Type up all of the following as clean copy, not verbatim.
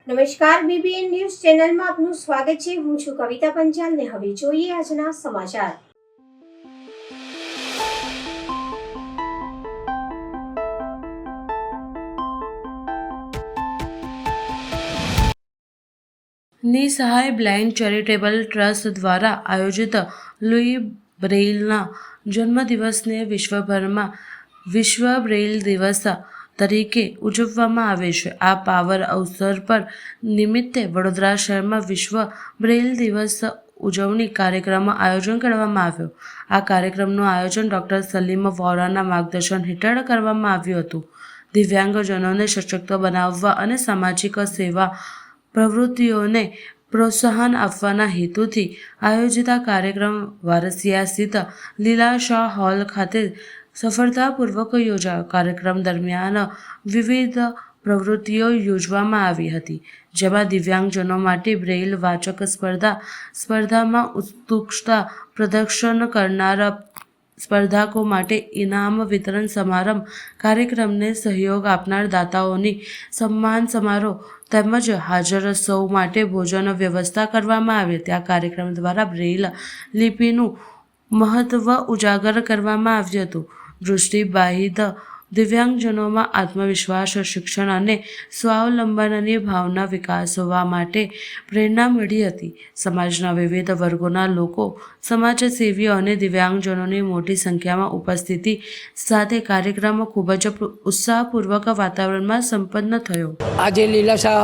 નમસ્કાર, BBN news ચેનલમાં આપનું સ્વાગત છે। હું છું કવિતા પંચાલ ને હવે જોઈએ આજના સમાચાર। નિસહાય બ્લાઇન્ડ ચેરિટેબલ ટ્રસ્ટ દ્વારા આયોજિત લુઈ બ્રેઇલના જન્મદિવસને વિશ્વભરમાં વિશ્વ બ્રેઇલ દિવસ તરીકે ઉજવવામાં આવે છે। આ પાવર અવસર પર નિમિત્તે વડોદરા શહેરમાં વિશ્વ બ્રેઇલ દિવસ ઉજવણી કાર્યક્રમનું આયોજન કરવામાં આવ્યું। આ કાર્યક્રમનું આયોજન ડૉક્ટર સલીમ વોરાના માર્ગદર્શન હેઠળ કરવામાં આવ્યું હતું। દિવ્યાંગજનોને સશક્ત બનાવવા અને સામાજિક સેવા પ્રવૃત્તિઓને પ્રોત્સાહન આપવાના હેતુથી આયોજિત આ કાર્યક્રમ વારસિયા સ્થિત લીલાશાહ હોલ ખાતે સફળતાપૂર્વક યોજાયો। કાર્યક્રમ દરમિયાન વિવિધ પ્રવૃત્તિઓ યોજવામાં આવી હતી, જેમાં દિવ્યાંગજનો માટે બ્રેઇલ વાચક સ્પર્ધામાં ઉત્કૃષ્ટતા પ્રદર્શન કરનાર સ્પર્ધકો માટે ઇનામ વિતરણ સમારંભ, કાર્યક્રમને સહયોગ આપનાર દાતાઓની સન્માન સમારોહ તેમજ હાજર સૌ માટે ભોજન વ્યવસ્થા કરવામાં આવી હતી। આ કાર્યક્રમ દ્વારા બ્રેઇલ લિપિનું મહત્વ ઉજાગર કરવામાં આવ્યું હતું। દૃષ્ટિબાધિત દિવ્યાંગજનોમાં આત્મવિશ્વાસ, શિક્ષણ અને સ્વાવલંબનની ભાવના વિકસાવવા માટે પ્રેરણા મળી હતી। સમાજના વિવિધ વર્ગોના લોકો, સમાજસેવીઓ અને દિવ્યાંગજનોની મોટી સંખ્યામાં ઉપસ્થિતિ સાથે કાર્યક્રમ ખૂબ જ ઉત્સાહપૂર્વક વાતાવરણમાં સંપન્ન થયો। આજે લીલાશાહ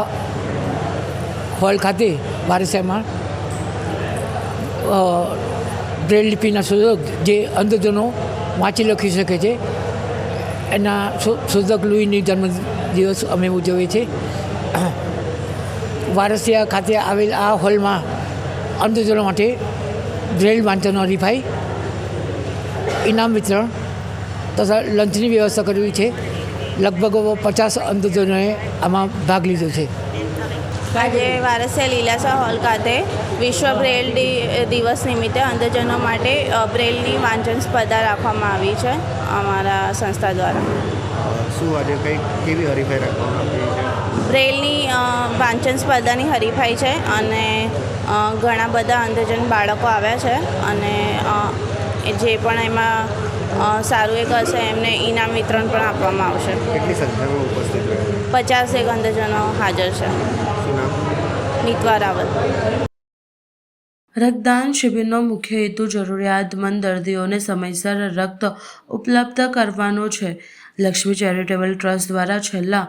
હોલ ખાતે વારસિયામાં બ્રેઇલ લિપિના શોધક જે અંધજનો વાંચી લખી શકે છે એના શોધક લુઈની જન્મદિવસ અમે ઉજવીએ છીએ। વારસિયા ખાતે આવેલ આ હોલમાં અંધજનો માટે બ્રેઇલ વાંચન હરીફાઈ, ઇનામ વિતરણ તથા લંચની વ્યવસ્થા કરવી છે। લગભગ 50 અંધજનોએ આમાં ભાગ લીધો છે। આજે વારસિયા લીલાશાહ હોલ ખાતે વિશ્વ બ્રેઇલ દિવસ નિમિત્તે અંધજનો માટે બ્રેઇલની વાંચન સ્પર્ધા રાખવામાં આવી છે અમારા સંસ્થા દ્વારા। શું આજે કેવી હરીફાઈ રાખવામાં આવી છે? બ્રેઇલની વાંચન સ્પર્ધાની હરીફાઈ છે અને ઘણા બધા અંધજન બાળકો આવ્યા છે અને જે પણ એમાં સારું એક હશે એમને ઇનામ વિતરણ પણ આપવામાં આવશે। કેટલી સંખ્યામાં ઉપસ્થિત રહ્યા? 50 અંધજનો હાજર છે। નીતવા રાવલ। રક્તદાન શિબિરનો મુખ્ય હેતુ જરૂરિયાતમંદ દર્દીઓને સમયસર રક્ત ઉપલબ્ધ કરવાનો છે। લક્ષ્મી ચેરિટેબલ ટ્રસ્ટ દ્વારા છેલ્લા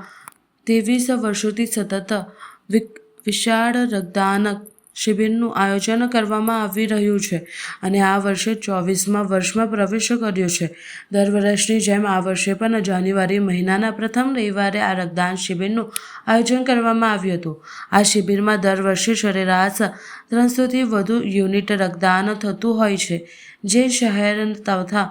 23 વર્ષોથી સતત વિશાળ રક્તદાન શિબિરનું આયોજન કરવામાં આવી રહ્યું છે અને આ વર્ષે 24મા વર્ષમાં પ્રવેશ કર્યો છે। દર વર્ષની જેમ આ વર્ષે પણ જાન્યુઆરી મહિનાના પ્રથમ રવિવારે આ રક્તદાન શિબિરનું આયોજન કરવામાં આવ્યું હતું। આ શિબિરમાં દર વર્ષે સરેરાશ 300થી વધુ યુનિટ રક્તદાન થતું હોય છે, જે શહેર તથા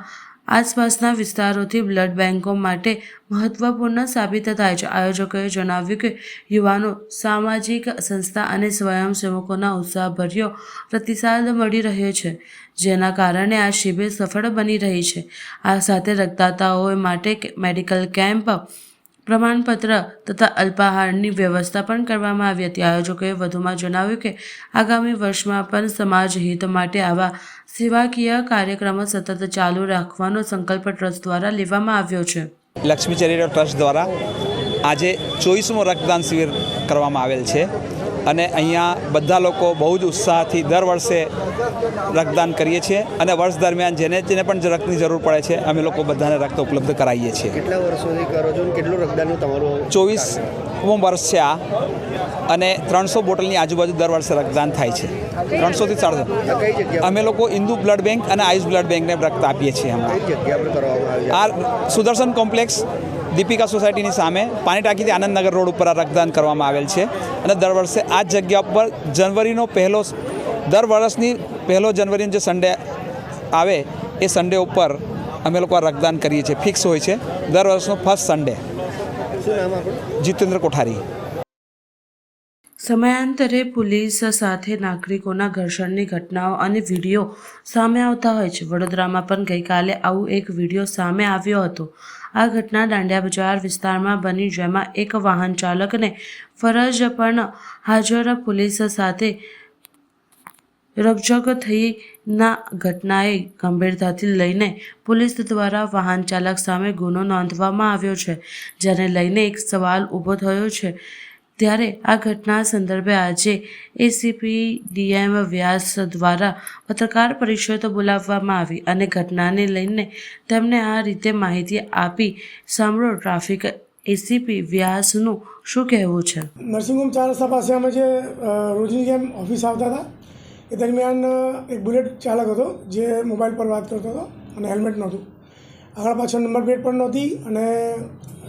આસપાસના વિસ્તારોથી બ્લડ બેંકો માટે મહત્વપૂર્ણ સાબિત થાય છે। આયોજકોએ જણાવ્યું કે યુવાનો, સામાજિક સંસ્થા અને સ્વયંસેવકોના ઉત્સાહભર્યો પ્રતિસાદ મળી રહ્યો છે, જેના કારણે આ શિબિર સફળ બની રહી છે। આ સાથે રક્તદાતાઓ માટે મેડિકલ કેમ્પ, પ્રમાણપત્ર તથા અલ્પાહારની વ્યવસ્થા પણ કરવામાં આવી હતી। આયોજકોએ વધુમાં જણાવ્યું કે આગામી વર્ષમાં પણ સમાજ હિત માટે આવા સેવાકીય કાર્યક્રમો સતત ચાલુ રાખવાનો સંકલ્પ ટ્રસ્ટ દ્વારા લેવામાં આવ્યો છે। લક્ષ્મી ચેરિટેબલ ટ્રસ્ટ દ્વારા આજે 24મો રક્તદાન શિબિર કરવામાં આવેલ છે અને અહીંયા બધા લોકો બહુ જ ઉત્સાહથી દર વર્ષે રક્તદાન કરીએ છીએ અને વર્ષ દરમિયાન જેને પણ રક્તની જરૂર પડે છે અમે લોકો બધાને રક્ત ઉપલબ્ધ કરાવીએ છીએ। કેટલા વર્ષોથી કરો છો? કેટલું રક્તદાનનું તમારું? 24મું વર્ષ છે આ અને 300 બોટલની આજુબાજુ દર વર્ષે રક્તદાન થાય છે। 300થી 400 અમે લોકો હિન્દુ બ્લડ બેંક અને આયુષ બ્લડ બેંકને રક્ત આપીએ છીએ। કઈ જગ્યા પર કરવામાં આવે? આ સુદર્શન કોમ્પ્લેક્સ દીપિકા સોસાયટીની સામે પાણી ટાંકીથી આનંદનગર રોડ ઉપર આ રક્તદાન કરવામાં આવેલ છે અને દર વર્ષે આ જ જગ્યા ઉપર દર વર્ષની 1 જનવરીનો જે સન્ડે આવે એ સન્ડે ઉપર અમે લોકો આ રક્તદાન કરીએ છીએ। ફિક્સ હોય છે દર વર્ષનો ફર્સ્ટ સન્ડે। શું નામ આપણું? જીતેન્દ્ર કોઠારી। સમયાંતરે પોલીસ સાથે નાગરિકોના ઘર્ષણની ઘટનાઓ અને વિડીયો સામે આવતા હોય છે. વડોદરામાં પણ ગઈકાલે આવું એક વિડીયો સામે આવ્યો હતો. આ ઘટના દાંડિયા બજાર વિસ્તારમાં બની, જેમાં એક વાહન ચાલકને ફરજ પણ હાજર પોલીસ સાથે રકઝક થઈના ઘટનાએ ગંભીરતાથી લઈને પોલીસ દ્વારા વાહન ચાલક સામે ગુનો નોંધવામાં આવ્યો છે, જેને લઈને એક સવાલ ઊભો થયો છે. ત્યારે આ ઘટના સંદર્ભે આજે એસીપી ડીએમ વ્યાસ દ્વારા પત્રકાર પરિષદ બોલાવવામાં આવી અને ઘટનાને લઈને તેમણે આ રીતે માહિતી આપી. સાંભળો ટ્રાફિક એસીપી વ્યાસનું શું કહેવું છે. નર્સિંગ હોમ 4 રસ્તા પાસે અમે જે રોજની જેમ ઓફિસ આવતા હતા એ દરમિયાન એક બુલેટ ચાલક હતો જે મોબાઈલ પર વાત કરતો હતો અને હેલ્મેટ નહોતું. આગળ પાછળ નંબર પ્લેટ પણ નહોતી અને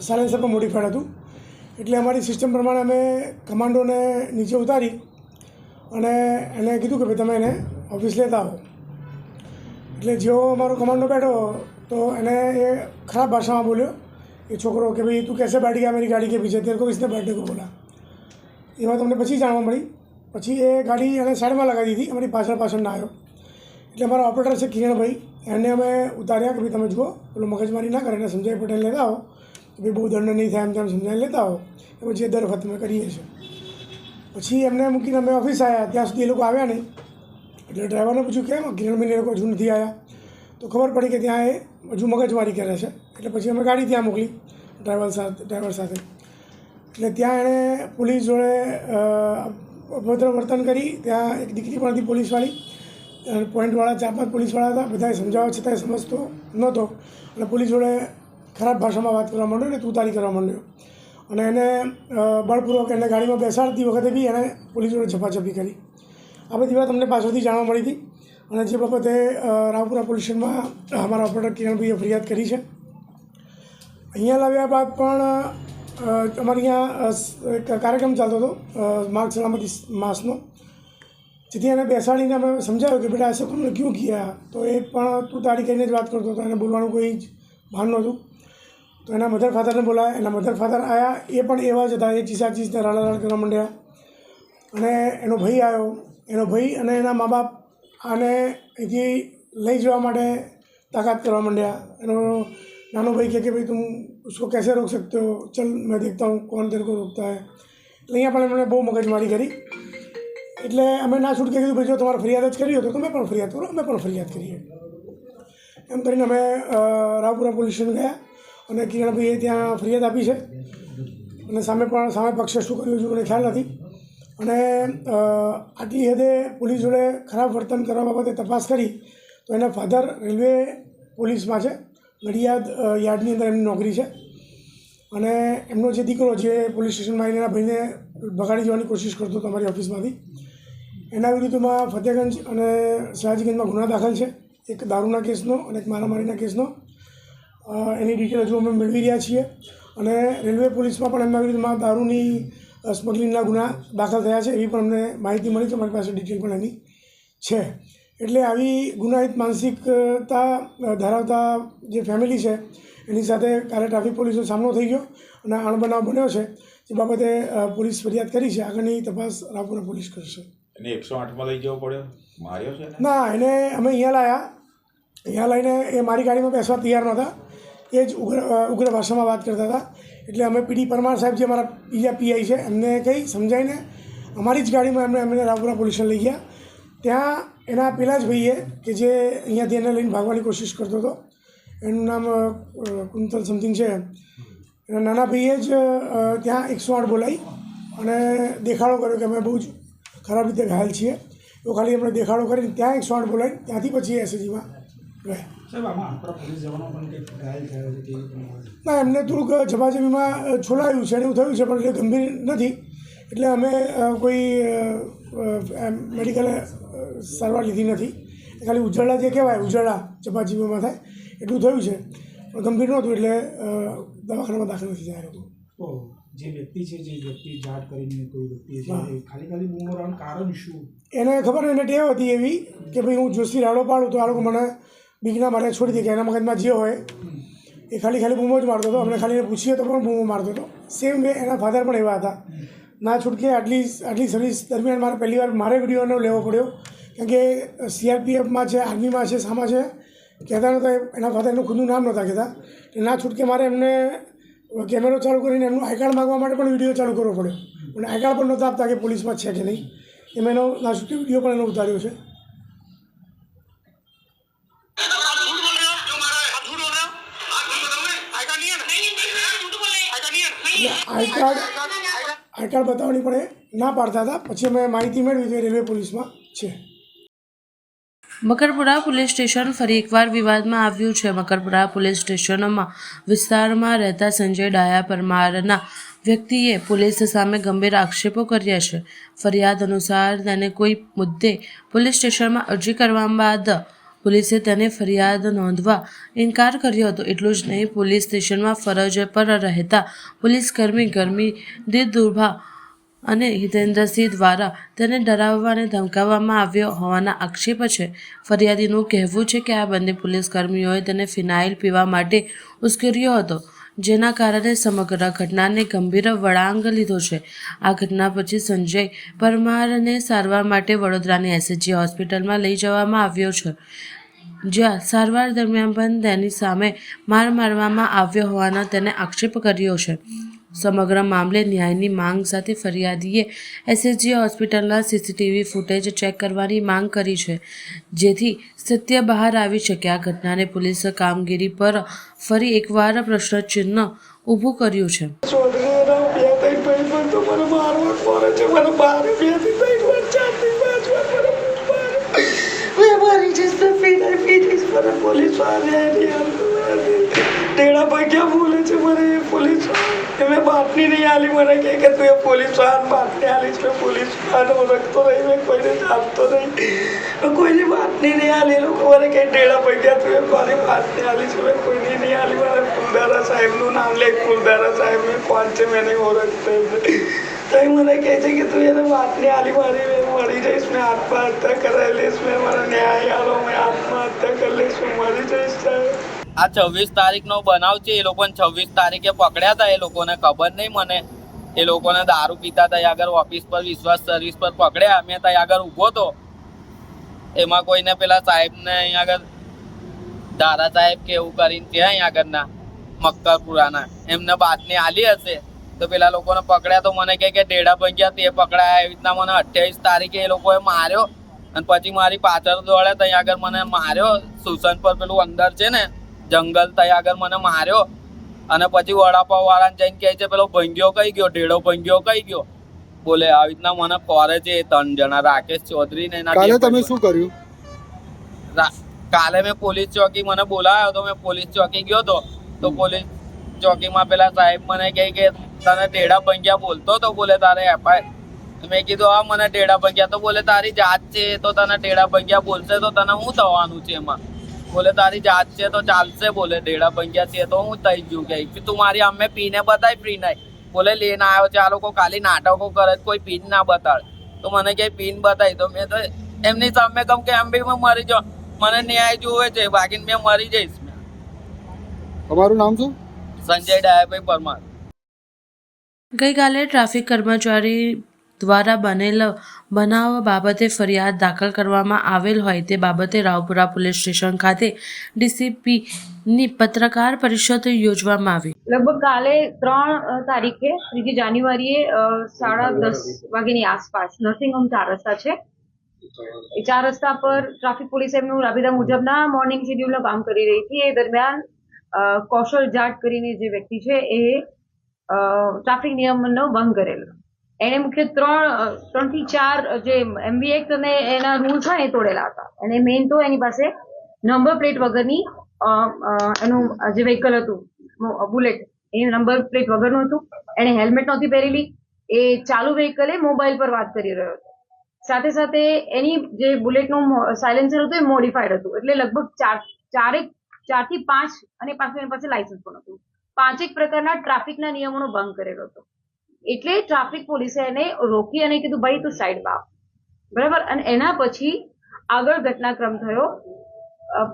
સાયલેન્સર પણ મોડિફાઈડ હતું. એટલે અમારી સિસ્ટમ પ્રમાણે અમે કમાન્ડોને નીચે ઉતારી અને એને કીધું કે ભાઈ તમે એને ઓફિસ લેતા આવો. એટલે જેવો અમારો કમાન્ડો બેઠો તો એને એ ખરાબ ભાષામાં બોલ્યો એ છોકરો કે ભાઈ તું कैसे बैठ गया मेरी गाड़ी के पीछे, तेरे को किसने बैठने को बोला. એ વાત અમને પછી જાણવા મળી. પછી એ ગાડી એને સાઈડમાં લગાવી દીધી, અમારી પાછળ ના આવ્યો. એટલે અમારા ઓપરેટર છે કિરણભાઈ, એને અમે ઉતાર્યા કે ભાઈ તમે જુઓ પેલો મગજમારી ના કરે, એને સંજય પટેલ લેતા આવો કે ભાઈ બહુ દંડ નહીં થાય એમ તેમ સમજાવીને લેતા આવો. એ પછી દર વખત અમે કરીએ છીએ. પછી એમને મૂકીને અમે ઓફિસ આવ્યા, ત્યાં સુધી એ લોકો આવ્યા નહીં. એટલે ડ્રાઈવરને પૂછ્યું કેમ કિરણભાઈને એ લોકો હજુ નથી આવ્યા. તો ખબર પડી કે ત્યાં એ હજુ મગજમારી કરે છે. એટલે પછી અમે ગાડી ત્યાં મોકલી ડ્રાઈવર સાથે. એટલે ત્યાં એણે પોલીસ જોડે અભદ્ર વર્તન કરી. ત્યાં એક દીકરી પણ હતી પોલીસવાળી, પોઈન્ટવાળા 4-5 પોલીસવાળા હતા. બધાએ સમજાવવા છતાંય સમજતો નહોતો અને પોલીસ જોડે ખરાબ ભાષામાં વાત કરવા માંડ્યો અને તુતારી કરવા માંડ્યો. અને એને બળપૂર્વક એને ગાડીમાં બેસાડતી વખતે બી એને પોલીસ જોડે ઝપાઝપી કરી. આ બધી વાત અમને પાછળથી જાણવા મળી હતી અને જે બાબતે રાવપુરા પોલીસ સ્ટેશનમાં અમારા ઓપરેટર કિરણભાઈએ ફરિયાદ કરી છે. અહીંયા લાવ્યા બાદ પણ અમારે અહીંયા એક કાર્યક્રમ ચાલતો હતો માર્ગ સલામતી માસનો, જેથી એને બેસાડીને અમે સમજાવ્યું કે બેટા ऐसा तुमने क्यों किया. તો એ પણ તું તારી કહીને જ વાત કરતો હતો, એને બોલવાનું કોઈ જ ભાન નહોતું. તો એના મધર ફાધરને બોલાયા, એના મધર ફાધર આવ્યા, એ પણ એવા જ હતા, એ ચીસને રડારડ કરવા માંડ્યા. અને એનો ભાઈ આવ્યો, એનો ભાઈ અને એના મા બાપ આને અહીંથી લઈ જવા માટે તાકાત કરવા માંડ્યા. એનો નાનો ભાઈ કહે કે ભાઈ તું उसको कैसे रोक सकते हो, चल मैं देखता हूँ कौन तेरे को रोकता है. એટલે અહીંયા પણ એમણે બહુ મગજમારી કરી. એટલે અમે ના છૂટકે કીધું ભાઈ જો તમારે ફરિયાદ જ કરી હોય તો તમે પણ ફરિયાદ કરો, અમે પણ ફરિયાદ કરીએ. એમ કરીને અમે રાવપુરા પોલીસ સ્ટેશન ગયા અને કિરણભાઈએ ત્યાં ફરિયાદ આપી છે. અને સામે પક્ષે શું કર્યું છે મને ખ્યાલ નથી. અને આટલી હદે પોલીસ જોડે ખરાબ વર્તન કરવા બાબતે તપાસ કરી તો એના ફાધર રેલવે પોલીસમાં છે, નડિયાદ યાર્ડની અંદર એમની નોકરી છે. અને એમનો જે દીકરો જે પોલીસ સ્ટેશનમાં આવીને એના ભાઈને ભગાડી જવાની કોશિશ કરતો હતો અમારી ઓફિસમાંથી, એના વિરુદ્ધમાં ફતેહગંજ અને સયાજીગંજમાં ગુના દાખલ છે, એક દારૂના કેસનો અને એક મારામારીના કેસનો. એની ડિટેલ હજુ અમે મેળવી રહ્યા છીએ. અને રેલવે પોલીસમાં પણ એમના વિરુદ્ધમાં દારૂની સ્મગલિંગના ગુના દાખલ થયા છે, એવી પણ અમને માહિતી મળી છે. મારી પાસે ડિટેલ પણ એની છે. એટલે આવી ગુનાહિત માનસિકતા ધરાવતા જે ફેમિલી છે એની સાથે કાલે ટ્રાફિક પોલીસનો સામનો થઈ ગયો અને અણબનાવ બન્યો છે. જે બાબતે પોલીસ ફરિયાદ કરી છે. આગળની તપાસ રાવપુરા પોલીસ કરશે. એને 108માં લઈ જવો પડ્યો, માર્યો છે ના, એને અમે અહીંયા લાવ્યા. અહીંયા લઈને એ મારી ગાડીમાં બેસવા તૈયાર નહોતા. એ જ ઉગ્ર ભાષામાં વાત કરતા હતા. એટલે અમે પીડી પરમાર સાહેબ જે અમારા બીજા પીઆઈ છે એમને કંઈ સમજાવીને અમારી જ ગાડીમાં એમને રાવપુરા પોલીસને લઈ ગયા. ત્યાં એના પેલા જ ભાઈએ કે જે અહીંયાથી એને લઈને ભાગવાની કોશિશ કરતો હતો, એનું નામ કુંતલ સમથિંગ છે, એના નાના ભાઈએ જ ત્યાં 108 બોલાવી અને દેખાડો કર્યો કે અમે બહુ જ ખરાબ રીતે ઘાયલ છીએ. તો ખાલી એમણે દેખાડો કરીને ત્યાં 108 બોલાવી, ત્યાંથી પછી એસએજીમાં ગયા. ના, એમને થોડુંક ઝપાઝપીમાં છોલાયું છે, એવું થયું છે, પણ એટલે ગંભીર નથી. એટલે અમે કોઈ મેડિકલ સારવાર લીધી નથી. ખાલી ઉજળા જે કહેવાય, ઉજળા ઝપાઝપીમાં થાય એટલું થયું છે, પણ ગંભીર નહોતું. એટલે દવાખાનામાં દાખલ નથી થયા લોકો. જે વ્યક્તિ જાટ કરીને કોઈ વ્યક્તિ છે ખાલી બૂમો રાવાનું કારણ શું? એને ખબર, એને ટેવ હતી એવી કે ભાઈ હું જોશથી રાડો પાડું તો આ લોકો મને બીકના માટે છોડી દે, કે એના મગજમાં જે હોય એ ખાલી બૂમો જ મારતો હતો. અમને ખાલી પૂછીએ તો પણ બૂમો મારતો હતો. સેમ વે એના ફાધર પણ એવા હતા ના છૂટકે આટલી સર્વિસ દરમિયાન મારે પહેલી વાર મારે વિડીયોનો લેવો પડ્યો, કારણ કે CRPFમાં છે, આર્મીમાં છે, શામાં છે કહેતા નહોતા, એના ફાધરનું ખુદનું નામ નહોતા કહેતા. ના છૂટકે મારે એમને કેમેરો ચાલુ કરીને એમનું આઈ કાર્ડ માગવા માટે પણ વિડીયો ચાલુ કરવો પડ્યો, અને આઈ કાર્ડ પણ નહોતા આપતા કે પોલીસમાં છે કે નહીં. એમ એનો ના છૂટકે વિડીયો પણ એનો ઉતાર્યો છે. આઈ કાર્ડ બતાવવાની પણ એ ના પાડતા હતા. પછી અમે માહિતી મેળવી કે રેલવે પોલીસમાં છે. મકરપુરા પોલીસ સ્ટેશન ફરી એકવાર વિવાદમાં આવ્યું છે. મકરપુરા પોલીસ સ્ટેશનમાં વિસ્તારમાં રહેતા સંજય ડાયા પરમારના વ્યક્તિએ પોલીસ સામે ગંભીર આક્ષેપો કર્યા છે. ફરિયાદ અનુસાર તેને કોઈ મુદ્દે પોલીસ સ્ટેશનમાં અરજી કરવા બાદ પોલીસે તેને ફરિયાદ નોંધવા ઇનકાર કર્યો હતો. એટલું જ નહીં, પોલીસ સ્ટેશનમાં ફરજ પર રહેતા પોલીસકર્મી ગરમીદીપ દુર્ભા અને હિતેન્દ્રસિંહ દ્વારા તેને ડરાવવા અને ધમકાવવામાં આવ્યો હોવાના આક્ષેપ છે. ફરિયાદીનું કહેવું છે કે આ બંને પોલીસકર્મીઓએ તેને ફિનાઇલ પીવા માટે ઉશ્કેર્યો હતો, જેના કારણે સમગ્ર ઘટનાને ગંભીર વળાંક લીધો છે. આ ઘટના પછી સંજય પરમારને સારવાર માટે વડોદરાની SHG હોસ્પિટલમાં લઈ જવામાં આવ્યો છે, જ્યાં સારવાર દરમિયાન પણ તેની સામે માર મારવામાં આવ્યો હોવાનો તેને આક્ષેપ કર્યો છે. સમગ્ર મામલે ન્યાયની માંગ સાથે ફરિયાદીએ SHG હોસ્પિટલના CCTV ફૂટેજ ચેક કરવાની માંગ કરી છે, જેથી સત્ય બહાર આવી શકે. આ ઘટનાને પોલીસ કામગીરી પર ફરી એકવાર પ્રશ્નચિહ્ન ઊભું કર્યું છે. ટેડા પૈક્યા બોલે છે મને પોલીસ, મેં બાતની નહીં આલી. મને કે તું એ પોલીસ વાહન બાતની આલીશ. મેં પોલીસ વાહન ઓળખતો નહીં, મેં કોઈને જાણતો નહીં, કોઈની બાતની નહીં આલી. લોકો મને કે ટેડા પૈક્યા તું એ મારી બાતની આલી છે. મેં કોઈની નહીં આલી. મને ફૂલદારા સાહેબનું નામ લે. ફૂલદારા સાહેબ મેં કોણ છે મેં નહીં ઓળખતો. તો મને કહે છે કે તું એને બાતની આલી મારી, મેં મરી જઈશ, મેં આત્મહત્યા કરાવી લઈશ, મેં મારા ન્યાય આલો, મેં આત્મહત્યા કરી લઈશ, હું મરી જઈશ સાહેબ. આ 26 તારીખનો બનાવ છે. એ લોકોને 26 તારીખે પકડ્યા હતા. એ લોકોને ખબર નહીં મને. એ લોકોને દારૂ પીતા ત્યાં આગળ ઓફિસ પર વિશ્વાસ સર્વિસ પર પકડ્યા. મેં ત્યાં આગળ ઊભો હતો. એમાં કોઈને પેલા સાહેબને અહીંયા આગળ ધારા સાહેબ કે એવું કરીને છે અહીંયા આગળના મકરપુરાના, એમને બાતની આલી હશે તો પેલા લોકોને પકડ્યા. તો મને કહે કે ઢેડા ભંગ્યા તે પકડાયા. એવી રીતના મને 28 તારીખે એ લોકોએ માર્યો અને પછી મારી પાછળ દોડ્યા. ત્યાં આગળ મને માર્યો. સુસન પર પેલું અંદર છે ને જંગલ, ત્યાં આગળ મને માર્યો. અને પછી વડાપાવ વાળાને જઈને કહે છે પેલો ભંગ્યો કઈ ગયો, ઢેડો ભંગ્યો કઈ ગયો બોલે. આવી રીતના મને કરે છે 3 જણા. રાકેશ ચૌધરી ને કાલે તમે શું કર્યું? કાલે મેં પોલીસ ચોકી મને બોલાવ્યો તો મેં પોલીસ ચોકી ગયો તો પોલીસ ચોકીમાં પેલા સાહેબ મને કહે કે તને ઢેડા ભંગ્યા બોલતો તો બોલે તારે FI. મેં કીધું હા મને ઢેડા ભંગ્યા. તો બોલે તારી જાત છે તો તને ઢેડા ભંગ્યા બોલશે તો તને શું થવાનું છે એમાં? બોલે તારી જાત છે તો ચાલશે. બોલે ઢેડા ભંગ્યા છે તો હું થઈ ગયું કે તું મારી અમે પીને બતાય ફ્રી નહીં. બોલે લઈને આવ્યો છે. આ લોકો ખાલી નાટકો કરે, કોઈ પીન ના બતાડે. તો મને કે પીન બતાવી. તો મેં તો એમની સામે કહું કે એમ બી મેં મરી જાઉં, મને ન્યાય જોવે છે, બાકી મેં મરી જઈશ. તમારું નામ શું? સંજય ડાયાભાઈ પરમાર. ગઈકાલે ટ્રાફિક કર્મચારી દ્વારા બનેલ બનાવ બાબતે ફરિયાદ દાખલ કરવામાં આવેલ હોય તે બાબતે રાવપુરા પોલીસ સ્ટેશન ખાતે DCPની પત્રકાર પરિષદ યોજવામાં આવી. લગભગ કાલે 3 તારીખે 3 જાન્યુઆરીએ 10:30 વાગ્યાની આસપાસ નર્સિંગ હોમ 4 રસ્તા છે. એ 4 રસ્તા પર ટ્રાફિક પોલીસ એમનું રાબેતા મુજબના મોર્નિંગ શેડ્યુલનું કામ કરી રહી હતી. એ દરમિયાન કૌશલ જાટ કરીને જે વ્યક્તિ છે એ ટ્રાફિક નિયમનો ભંગ કરેલો. એને મુખ્ય 3 થી 4 જે MV એક્ટ અને એના રૂલ્સ હોય એ તોડેલા હતા. અને મેઇન તો એની પાસે નંબર પ્લેટ વગરની એનું જે વ્હીકલ હતું બુલેટ, એ નંબર પ્લેટ વગરનું હતું. એને હેલ્મેટ નહોતી પહેરેલી. એ ચાલુ વ્હીકલે મોબાઈલ પર વાત કરી રહ્યો હતો. સાથે સાથે એની જે બુલેટનું સાયલેન્સર હતું એ મોડિફાઈડ હતું. એટલે લગભગ 4 થી 5 અને પાછું એની પાસે લાયસન્સ પણ હતું. 5 પ્રકારના ટ્રાફિકના નિયમોનો ભંગ કરેલો હતો. એટલે ટ્રાફિક પોલીસે એને રોકી અને કીધું ભાઈ તું સાઈડમાં આવ, બરાબર. અને એના પછી આગળ ઘટનાક્રમ થયો.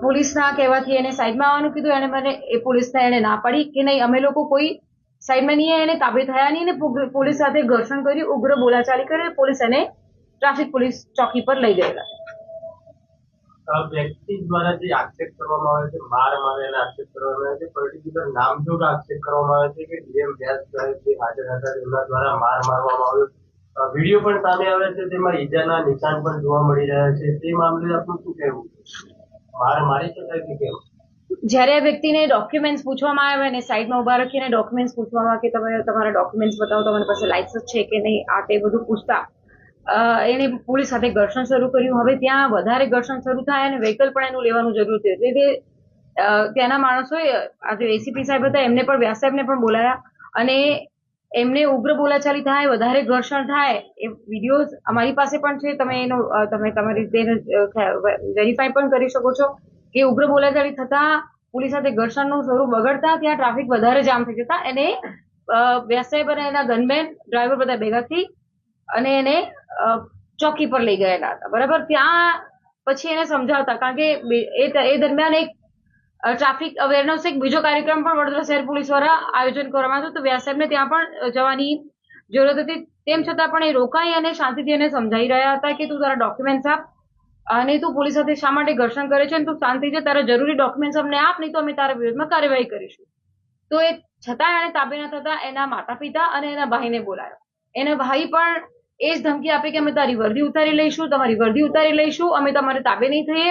પોલીસના કહેવાથી એને સાઈડમાં આવવાનું કીધું. એને મને એ પોલીસને એને ના પાડી કે નહીં અમે લોકો કોઈ સાઈડમાં નહીં એને તાબે થયા નહીં અને પોલીસ સાથે ઘર્ષણ કર્યું, ઉગ્ર બોલાચાલી કરી. પોલીસ એને ટ્રાફિક પોલીસ ચોકી પર લઈ ગયેલા. વ્યક્તિ દ્વારા જે આક્ષેપ કરવામાં આવે છે, માર મારેલા આક્ષેપ કરવામાં આવે છે, પર્ટિક્યુલર નામજોગ આક્ષેપ કરવામાં આવે છે કે ડીએમ વ્યાસ જે હાજર હતા તેમના દ્વારા માર મારવામાં આવ્યો. વિડીયો પણ સામે આવે છે, તેમાં ઈજાના નિશાન પણ જોવા મળી રહ્યા છે. તે મામલે આપનું શું કહેવું? માર મારી શકાય કે કેમ? જ્યારે આ વ્યક્તિને ડોક્યુમેન્ટ્સ પૂછવામાં આવે અને સાઈડમાં ઉભા રાખીને ડોક્યુમેન્ટ્સ પૂછવામાં કે તમે તમારા ડોક્યુમેન્ટ્સ બતાવો, તમારી પાસે લાયસન્સ છે કે નહીં, આ તે બધું પૂછતા એને પોલીસ સાથે ઘર્ષણ શરૂ કર્યું. હવે ત્યાં વધારે ઘર્ષણ શરૂ થાય અને વ્હીકલ પણ એનું લેવાનું જરૂર થયું. એટલે ત્યાંના માણસોએ આજે એસીપી સાહેબ હતા એમને પણ વ્યાસ સાહેબને પણ બોલાયા અને એમને ઉગ્ર બોલાચાલી થાય, વધારે ઘર્ષણ થાય એ વિડીયોઝ અમારી પાસે પણ છે. તમે તમારી રીતે વેરીફાઈ પણ કરી શકો છો કે ઉગ્ર બોલાચાલી થતા પોલીસ સાથે ઘર્ષણનું સ્વરૂપ બગડતા ત્યાં ટ્રાફિક વધારે જામ થઈ જતા એને વ્યાસ સાહેબ અને એના ગનમેન ડ્રાઈવર બધા ભેગા થઈ અને એને ચોકી પર લઈ ગયેલા હતા. બરાબર, ત્યાં પછી એને સમજાવતા, કારણ કે એ દરમિયાન એક ટ્રાફિક અવેરનેસ એક બીજો કાર્યક્રમ પણ વડોદરા શહેર પોલીસ દ્વારા આયોજન કરવામાં આવ્યું. તો વ્યાસ સાહેબને ત્યાં પણ જવાની જરૂરત હતી. તેમ છતાં પણ એ રોકાઈ અને શાંતિથી એને સમજાવી રહ્યા હતા કે તું તારા ડોક્યુમેન્ટ્સ આપ અને તું પોલીસ સાથે શા માટે ઘર્ષણ કરે છે અને તું શાંતિ છે, તારા જરૂરી ડોક્યુમેન્ટ્સ અમને આપ, નહીં તો અમે તારા વિરુદ્ધમાં કાર્યવાહી કરીશું. તો એ છતાં એને તાબે ન થતા એના માતા પિતા અને એના ભાઈને બોલાયો. એના ભાઈ પણ એ જ ધમકી આપે કે અમે તારી વર્દી ઉતારી લઈશું, તમારી વર્દી ઉતારી લઈશું, અમે તમારે તાબે નહીં થઈએ,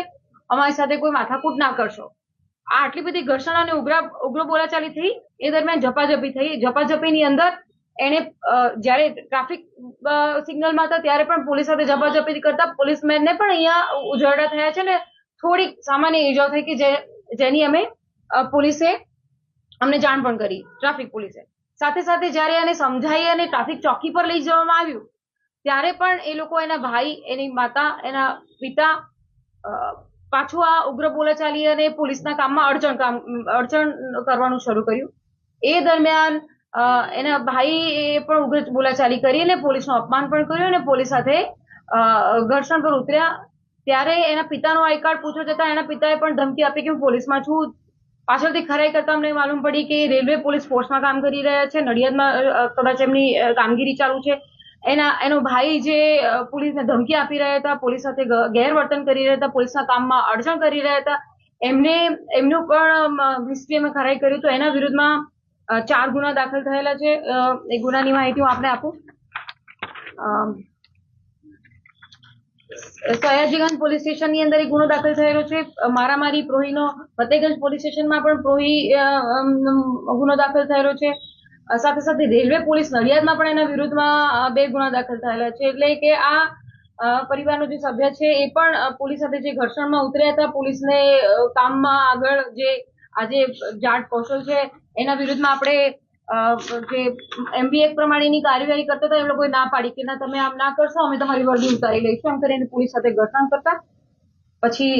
અમારી સાથે કોઈ માથાકૂટ ના કરશો. આટલી બધી ઘર્ષણ અને ઉગ્ર બોલાચાલી થઈ. એ દરમિયાન ઝપાઝપી થઈ. ઝપાઝપીની અંદર એને જ્યારે ટ્રાફિક સિગ્નલમાં હતા ત્યારે પણ પોલીસ સાથે ઝપાઝપી કરતા પોલીસમેનને પણ અહીંયા ઉજરડા થયા છે ને થોડીક સામાન્ય ઈજાઓ થઈ કે જેની અમે પોલીસે અમને જાણ પણ કરી, ટ્રાફિક પોલીસે. સાથે સાથે જ્યારે એને સમજાઈ અને ટ્રાફિક ચોકી પર લઈ જવામાં આવ્યું ત્યારે પણ એ લોકો, એના ભાઈ, એની માતા, એના પિતા પાછું આ ઉગ્ર બોલાચાલી અને પોલીસના કામમાં અડચણ કરવાનું શરૂ કર્યું. એ દરમિયાન એના ભાઈએ પણ ઉગ્ર બોલાચાલી કરી અને પોલીસનું અપમાન પણ કર્યું અને પોલીસ સાથે ઘર્ષણ પર ઉતર્યા. ત્યારે એના પિતાનો આઈ કાર્ડ પૂછવા જતા એના પિતાએ પણ ધમકી આપી કે હું પોલીસમાં છું. પાછળથી ખરાઈ કરતા અમને માલુમ પડી કે રેલવે પોલીસ ફોર્સમાં કામ કરી રહ્યા છે, નડિયાદમાં કદાચ એમની કામગીરી ચાલુ છે. એનો ભાઈ જે પોલીસને ધમકી આપી રહ્યા હતા, પોલીસ સાથે ગેરવર્તન કરી રહ્યા હતા, પોલીસના કામમાં અડચણ કરી રહ્યા હતા, એમનું પણ હિસ્ટ્રી અમે ખરાઈ કર્યું. તો એના વિરુદ્ધમાં 4 ગુના દાખલ થયેલા છે. એ ગુનાની માહિતી હું આપને આપું. સયાજીગંજ પોલીસ સ્ટેશનની અંદર એક ગુનો દાખલ થયેલો છે. મારામારી પ્રોહીનો ફતેગંજ પોલીસ સ્ટેશનમાં પણ પ્રોહી ગુનો દાખલ થયેલો છે. સાથે સાથે રેલવે પોલીસ નડિયાદમાં પણ એના વિરુદ્ધમાં 2 ગુના દાખલ થયેલા છે. એટલે કે આ પરિવારનો જે સભ્ય છે એ પણ પોલીસ સાથે જે ઘર્ષણમાં ઉતર્યા હતા, પોલીસને કામમાં આગળ જે આજે જાટ કૌશલ છે એના વિરુદ્ધમાં આપણે જે MBA પ્રમાણેની કાર્યવાહી કરતા હતા, એ લોકોએ ના પાડી કે ના તમે આમ ના કરશો, અમે તમારી વર્દી ઉતારી લઈશું એમ કરીને પોલીસ સાથે ઘર્ષણ કરતા. પછી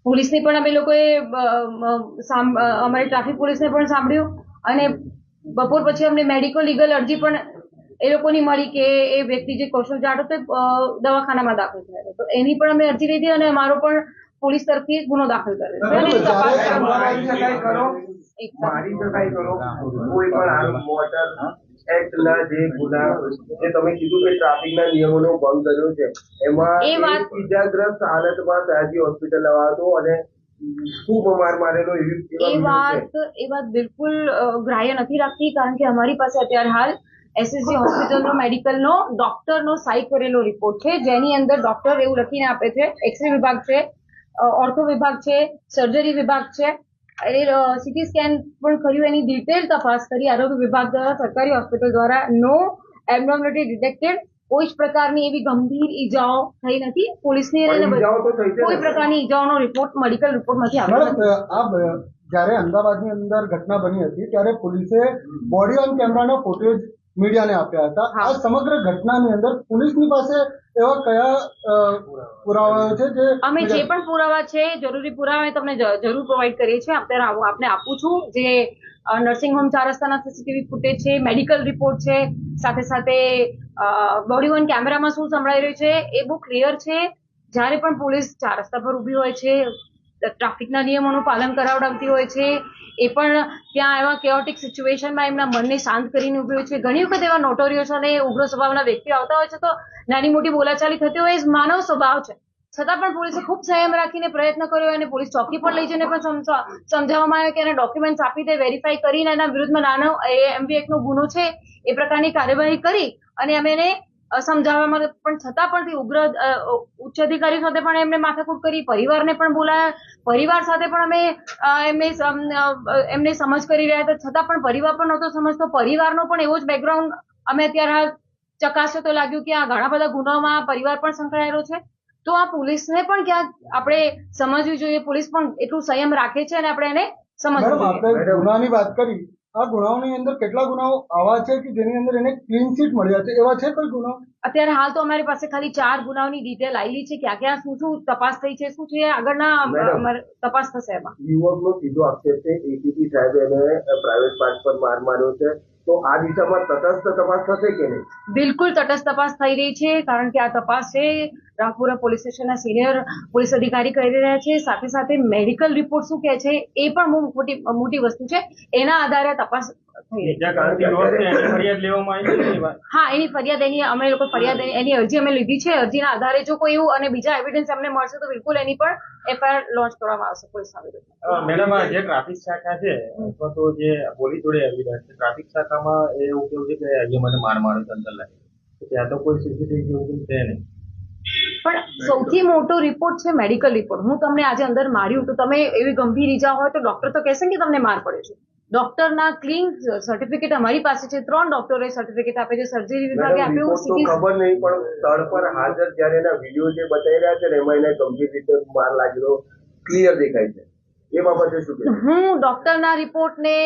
પોલીસની પણ અમે લોકોએ અમારી ટ્રાફિક પોલીસને પણ સાંભળ્યું અને બપોર પછી અમને મેડિકલ લીગલ અરજી પણ એ લોકોની મળી કે એ વ્યક્તિ જે કૌશલ જાટ હતો દવાખાનામાં દાખલ થયેલો. તો એની પણ અમે અરજી લીધી અને અમારો પણ પોલીસ તરફથી ગુનો દાખલ કર્યો. એક્ટના જે ગુના જે તમે કીધું કે ટ્રાફિકના નિયમોનો ભંગ કર્યો છે એમાં ઈજાગ્રસ્ત હાલતમાં સયાજી હોસ્પિટલ લવાતો અને ખૂબ માર મારેલો એ વાત બિલકુલ ગ્રાહ્ય નથી રાખતી, કારણ કે અમારી પાસે અત્યારે હાલ SSG હોસ્પિટલનો મેડિકલનો ડોક્ટરનો સાઇન કરેલો રિપોર્ટ છે, જેની અંદર ડોક્ટર એવું લખીને આપે છે એક્સરે વિભાગ છે, ઓર્થો વિભાગ છે, સર્જરી વિભાગ છે, સીટી સ્કેન પણ કર્યું, એની ડિટેલ તપાસ કરી આરોગ્ય વિભાગ દ્વારા સરકારી હોસ્પિટલ દ્વારા નો એબનોર્માલિટી ડિટેક્ટેડ, કોઈ જ પ્રકારની એવી ગંભીર ઈજાઓ થઈ નથી. પોલીસની કોઈ પ્રકારની ઈજાઓનો રિપોર્ટ મેડિકલ રિપોર્ટમાંથી આવ્યો. જ્યારે અમદાવાદની અંદર ઘટના બની હતી ત્યારે પોલીસે બોડી ઓન કેમેરાના ફોટેજ મીડિયાને આપ્યા હતા. આ સમગ્ર ઘટનાની અંદર પોલીસની પાસે એવા કયા પુરાવાઓ છે જે અમે જે પણ પુરાવા છે, જરૂરી પુરાવા તમને જરૂર પ્રોવાઈડ કરીએ છીએ. અત્યારે આપને આપું છું જે નર્સિંગ હોમ 4 રસ્તાના સીસીટીવી ફૂટેજ છે, મેડિકલ રિપોર્ટ છે, સાથે સાથે બોડી ઓન કેમેરામાં શું સંભળાઈ રહ્યું છે એ બહુ ક્લિયર છે. જ્યારે પણ પોલીસ 4 રસ્તા પર ઊભી હોય છે, ટ્રાફિકના નિયમોનું પાલન કરાવડાવતી હોય છે. એ પણ ત્યાં એવા કેઓટિક સિચ્યુએશનમાં એમના મનને શાંત કરીને ઊભી હોય છે. ઘણી વખત એવા નોટોરિયસ અને ઉગ્ર સ્વભાવના વ્યક્તિઓ આવતા હોય છે, તો નાની મોટી બોલાચાલી થતી હોય, એ માનવ સ્વભાવ છે. છતાં પણ પોલીસે ખૂબ સંયમ રાખીને પ્રયત્ન કર્યો અને પોલીસ ચોકી પર લઈ જઈને પણ સમજાવવામાં આવ્યો કે એના ડોક્યુમેન્ટ્સ આપી દે, વેરીફાઈ કરીને એના વિરુદ્ધમાં નાનો MV એક્ટનો ગુનો છે એ પ્રકારની કાર્યવાહી કરી અને અમે એને સમજાવવામાં, પણ છતાં પણ તે ઉગ્ર ઉચ્ચ અધિકારી સાથે પણ એમને માથાકૂટ કરી, પરિવારને પણ બોલાયા, પરિવાર સાથે પણ અમે એમને સમજ કરી રહ્યા હતા, છતાં પણ પરિવાર પણ નહોતો સમજતો. પરિવારનો પણ એવો જ બેકગ્રાઉન્ડ અમે અત્યારે હાલ ચકાસ્યો તો લાગ્યું કે આ ઘણા બધા ગુનાઓમાં પરિવાર પણ સંકળાયેલો છે. તો આ પોલીસને પણ ક્યાંક આપણે સમજવું જોઈએ. પોલીસ પણ એટલું સંયમ રાખે છે અને આપણે એને સમજવું જોઈએ. આપણે ગુનાની વાત કરી, આ ગુનાઓની અંદર કેટલા ગુનાઓ આવા છે કે જેની અંદર એને ક્લીન ચીટ મળ્યા છે, એવા છે કોઈ ગુનાઓ? અત્યારે હાલ તો અમારી પાસે ખાલી 4 ગુનાઓની ડિટેલ આવેલી છે. ક્યાં ક્યાં શું તપાસ થઈ છે, શું છે, આગળના તપાસ થશે એમાં. યુવકનો સીધો આક્ષેપ છે એસીપી સાહેબે એને પ્રાઇવેટ પાર્ટ પર માર માર્યો છે, તો આ દિશામાં તટસ્થ તપાસ થશે કે નહીં? બિલકુલ તટસ્થ તપાસ થઈ રહી છે, કારણ કે આ તપાસ છે રામપુરા પોલીસ સ્ટેશનના સિનિયર પોલીસ અધિકારી કરી રહ્યા છે. સાથે સાથે મેડિકલ રિપોર્ટ શું કહે છે એ પણ મોટી વસ્તુ છે. એના આધારે તપાસ થઈ રહી છે. હા, એની ફરિયાદ અમે લોકો એની અરજી અમે લીધી છે. અરજીના આધારે જો કોઈ એવું અને બીજા એવિડન્સ અમને મળશે તો બિલકુલ એની પણ FIR લોન્ચ કરવામાં આવશે પોલીસના વિરુદ્ધ. મેડમ, જે ટ્રાફિક શાખા છે અથવા તો જે પોલીસ જોડે એવિડન્સ છે, ટ્રાફિક શાખામાં એવું કેવું છે કે આજે મને માર માર્યો છે અંદર લાગે, ત્યાં તો કોઈ CCTV જેવું છે નહીં. પણ સૌથી મોટો રિપોર્ટ છે મેડિકલ રિપોર્ટ. હું તમને આજે અંદર માર્યું તો તમે એવી ગંભીર ઈજા હોય તો ડોક્ટર તો કહેશે કે તમને માર પડ્યો છે. ડોક્ટરના ક્લીન સર્ટિફિકેટ અમારી પાસે છે. 3 ડોક્ટરોએ સર્ટિફિકેટ આપે છે, સર્જરી વિભાગે આપ્યું. ખબર નહીં, પણ સ્થળ પર હાજર જ્યારે એના વિડીયો જે બતાવી રહ્યા છે ને એમાં એને ગંભીર રીતે માર લાગેલો ક્લિયર દેખાય છે. એ બાબતે શું કહેશો? હું ડોક્ટરના રિપોર્ટને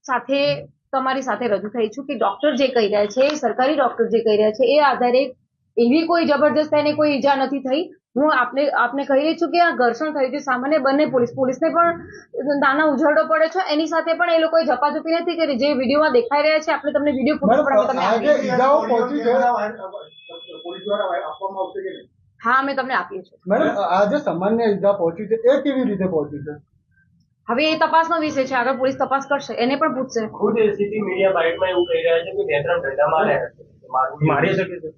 સાથે તમારી સાથે રજૂ થઈ છું કે ડોક્ટર જે કહી રહ્યા છે, સરકારી ડોક્ટર જે કહી રહ્યા છે એ આધારે એવી કોઈ જબરજસ્ત એને કોઈ ઈજા નથી થઈ. હું આપને કહી રહી છું કે આ ઘર્ષણ થયું છે. સામાન્ય બંને પોલીસને પણ નાના ઉઝરડો પડે છે, એની સાથે પણ એ લોકોએ ઝપાઝપી નથી કરી. જે વિડીયોમાં દેખાઈ રહ્યા છે, આપણે તમને વિડીયો હા અમે તમને આપીએ છીએ. મેડમ, આ જે સામાન્ય ઈજા પહોંચી છે એ કેવી રીતે પહોંચી છે? હવે એ તપાસનો વિષય છે, આગળ પોલીસ તપાસ કરશે, એને પણ પૂછશે. ખુદ એસીપી મીડિયા બાઇટમાં એવું કહી રહ્યા છે કે 2-3 ઘંટા મારી શકે છે.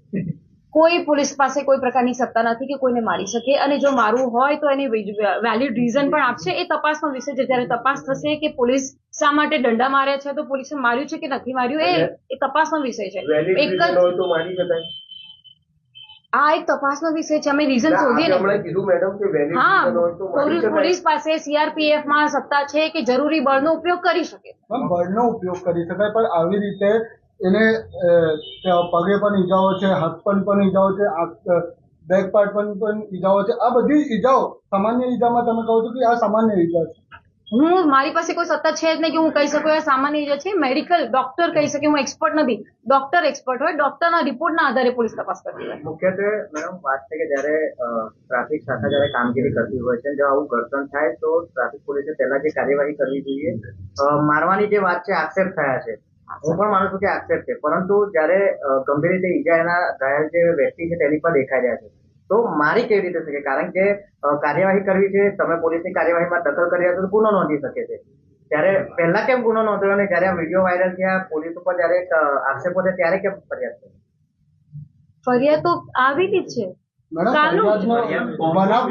કોઈ પોલીસ પાસે કોઈ પ્રકારની સત્તા નથી કે કોઈને મારી શકે, અને જો મારવું હોય તો એની વેલિડ રીઝન પણ આપશે. એ તપાસનો વિષય છે. જ્યારે તપાસ થશે કે પોલીસ શા માટે દંડા માર્યા છે, તો પોલીસે માર્યું છે કે નથી માર્યું, એ તપાસનો વિષય છે. એક જ આ એક તપાસનો વિષય છે. અમે રીઝન શોધીએ. હા, પોલીસ પાસે CRPF માં સત્તા છે કે જરૂરી બળનો ઉપયોગ કરી શકે. બળનો ઉપયોગ કરી શકાય, પણ આવી રીતે એને પગે પણ ઈજાઓ છે, હાથ પણ ઈજાઓ છે, બેક પાર્ટ પણ ઈજાઓ છે. આ બધી ઈજાઓ સામાન્ય ઈજામાં તમે કહો છો કે આ સામાન્ય ઈજા છે. મારી પાસે કોઈ સત્તા છે જ નહીં કે હું કહી શકું આ સામાન્ય ઈજા છે. મેડિકલ ડોક્ટર કહી શકે, હું એક્સપર્ટ નથી. ડોક્ટર એક્સપર્ટ હોય, ડોક્ટરના રિપોર્ટના આધારે પોલીસ તપાસ કરતી હોય. મુખ્યત્વે મેડમ વાત છે કે જ્યારે ટ્રાફિક શાખા જ્યારે કામગીરી કરતી હોય છે, જો આવું ઘર્ષણ થાય તો ટ્રાફિક પોલીસે પહેલા જે કાર્યવાહી કરવી જોઈએ. મારવાની જે વાત છે, આક્ષેપ થયા છે, હું પણ માનું છું કે આક્ષેપ છે, પરંતુ જ્યારે ગંભીર રીતે ઈજા એના ઘાયલ જે વ્યક્તિ છે તેની પર દેખાઈ રહ્યા છે, તો મારી કેવી રીતે શકે? કારણ કે કાર્યવાહી કરવી છે, તમે પોલીસની કાર્યવાહીમાં દખલ કરી રહ્યા છો તો ગુનો નોંધી શકે છે. ત્યારે પહેલા કેમ ગુનો નોંધ્યો અને જ્યારે આ વિડીયો વાયરલ થયા, પોલીસ ઉપર જ્યારે આક્ષેપો છે ત્યારે કેમ ફરિયાદ થઈ? ફરિયાદ તો આવી જ છે. બનાવ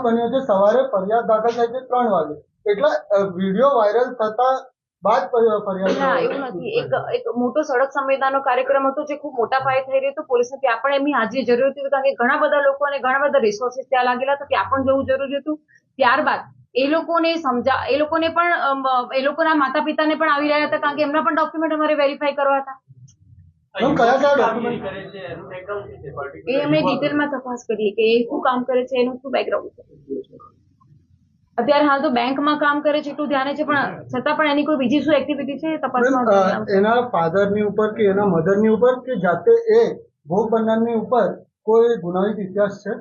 બન્યો છે સવારે, ફરિયાદ દાખલ થઈ છે 3 વાગે, એટલે વિડીયો વાયરલ થતા બાદ ફરિયાદ. એવું નથી. એક મોટો સડક સંવેદનાનો કાર્યક્રમ હતો જે ખૂબ મોટા પાયે થઈ રહ્યો હતો. પોલીસને ત્યાં પણ એમની હાજરી જરૂર હતી, કારણ કે ઘણા બધા લોકો અને ઘણા બધા રિસોર્સિસ ત્યાં લાગેલા હતા, ત્યાં પણ જવું જરૂરી હતું. ત્યારબાદ એ લોકોને પણ એ લોકોના માતા પિતાને પણ આવી રહ્યા હતા, કારણ કે એમના પણ ડોક્યુમેન્ટ અમારે વેરીફાઈ કરવા હતા. એ અમે ડિટેલમાં તપાસ કરીએ કે એ શું કામ કરે છે, એનું શું બેકગ્રાઉન્ડ છે. અત્યારે હાલ તો બેંકમાં કામ કરે છે એટલું ધ્યાન છે, પણ છતાં પણ એની કોઈ બીજી શું એક્ટિવિટી છે તપાસમાં. એના ફાધરની ઉપર કે એના મધરની ઉપર કે જાતે એ ભોગ બનનારની ઉપર કોઈ ગુનાહિત ઇતિહાસ છે?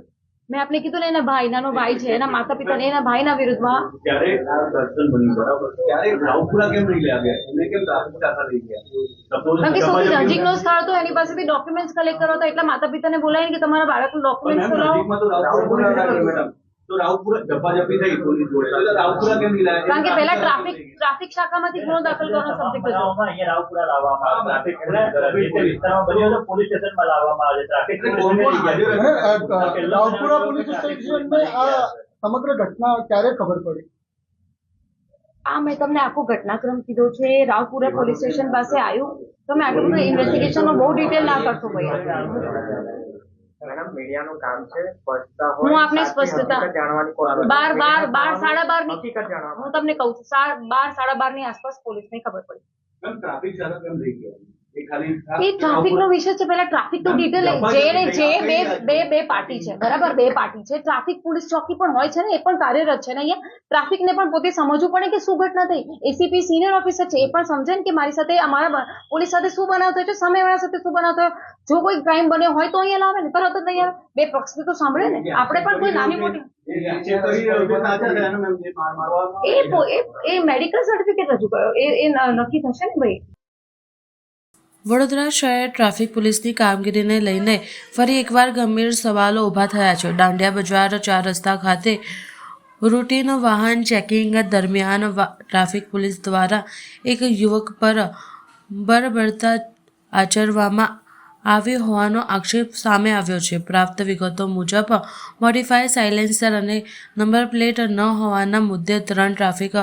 મેં આપને કીધું ને, એના નાનો ભાઈ છે, એના માતા પિતા ને એના ભાઈના વિરુદ્ધમાં. ત્યારે આ ઘર્ષણ બન્યું બરાબર, ત્યારે રાવપુરા કેમ લઈ આવ્યા, એમને કેમ ટ્રાફિક શાખા લઈ ગયા? કારણ કે સૌથી નજીકનો સ્થળ તો એની પાસેથી ડોક્યુમેન્ટ્સ કલેક્ટ કરવા હતા, એટલે માતા પિતાને બોલાવીને કે તમારા બાળકનું ડોક્યુમેન્ટ્સ તો રાવપુરા ઝપાઝપી થઈ પોલીસ જોડે તો રાવપુરા કેમ મિલાયા? કારણ કે પહેલા ટ્રાફિક શાખામાંથી ગુનો દાખલ કરવાનો સબ્જેક્ટ હતો. અહીંયા રાવપુરા લાવવામાં આવે ટ્રાફિક વિસ્તારમાં બન્યો તો પોલીસ સ્ટેશનમાં લાવવામાં આવે ટ્રાફિક રાવપુરા પોલીસ સ્ટેશનને આ સમગ્ર ઘટના ક્યારે ખબર પડી? આ મેં તમને આખો ઘટનાક્રમ કીધો છે. રાવપુરા પોલીસ સ્ટેશન પાસે આવ્યું. તમે આટલું બધું ઇન્વેસ્ટિગેશનનો બહુ ડિટેલ ના કરશો ભાઈ. મેડમ મીડિયાનું કામ છે સ્પષ્ટતા હું આપને સ્પષ્ટતા જાણવાની કોશિશ 12 12 ની હકીકત જાણવા હું તમને કહું છું 12 12:30 ની આસપાસ પોલીસને ખબર પડી. ટ્રાફિક ચાલક કેમ થઈ ગયા? એ ખાલી એ ટ્રાફિકનો વિષય છે. પહેલા ટ્રાફિકનું ડિટેલ બે પાર્ટી છે, બરાબર? બે પાર્ટી છે. ટ્રાફિક પોલીસ ચોકી પણ હોય છે ને, એ પણ કાર્યરત છે ને. અહીંયા ટ્રાફિકને પણ પોતે સમજવું પડે કે શું ઘટના થઈ. એસીપી સિનિયર ઓફિસર છે, એ પણ સમજે ને કે મારી સાથે અમારા પોલીસ સાથે શું બનાવ થયો છે, સામેવાળા સાથે શું બનાવ થયો. જો કોઈ ક્રાઇમ બન્યો હોય તો અહીંયા લાવે ને, તરત જ નહીં આવે. બે પક્ષને તો સાંભળે ને. આપણે પણ કોઈ નાની મોટી એ મેડિકલ સર્ટિફિકેટ રજૂ કર્યો, એ નક્કી થશે ને ભાઈ. વડોદરા શહેર ટ્રાફિક પોલીસની કામગીરીને લઈને ફરી એકવાર ગંભીર સવાલો ઊભા થયા છે. દાંડિયા બજાર 4 રસ્તા ખાતે રૂટીન વાહન ચેકિંગ દરમિયાન ટ્રાફિક પોલીસ દ્વારા એક યુવક પર બર્બરતા આચરવામાં આવી હોવાનો આક્ષેપ સામે આવ્યો છે. પ્રાપ્ત વિગતો મુજબ મોડિફાઈડ સાયલેન્સર અને નંબર પ્લેટ ન હોવાના મુદ્દે 3 ટ્રાફિક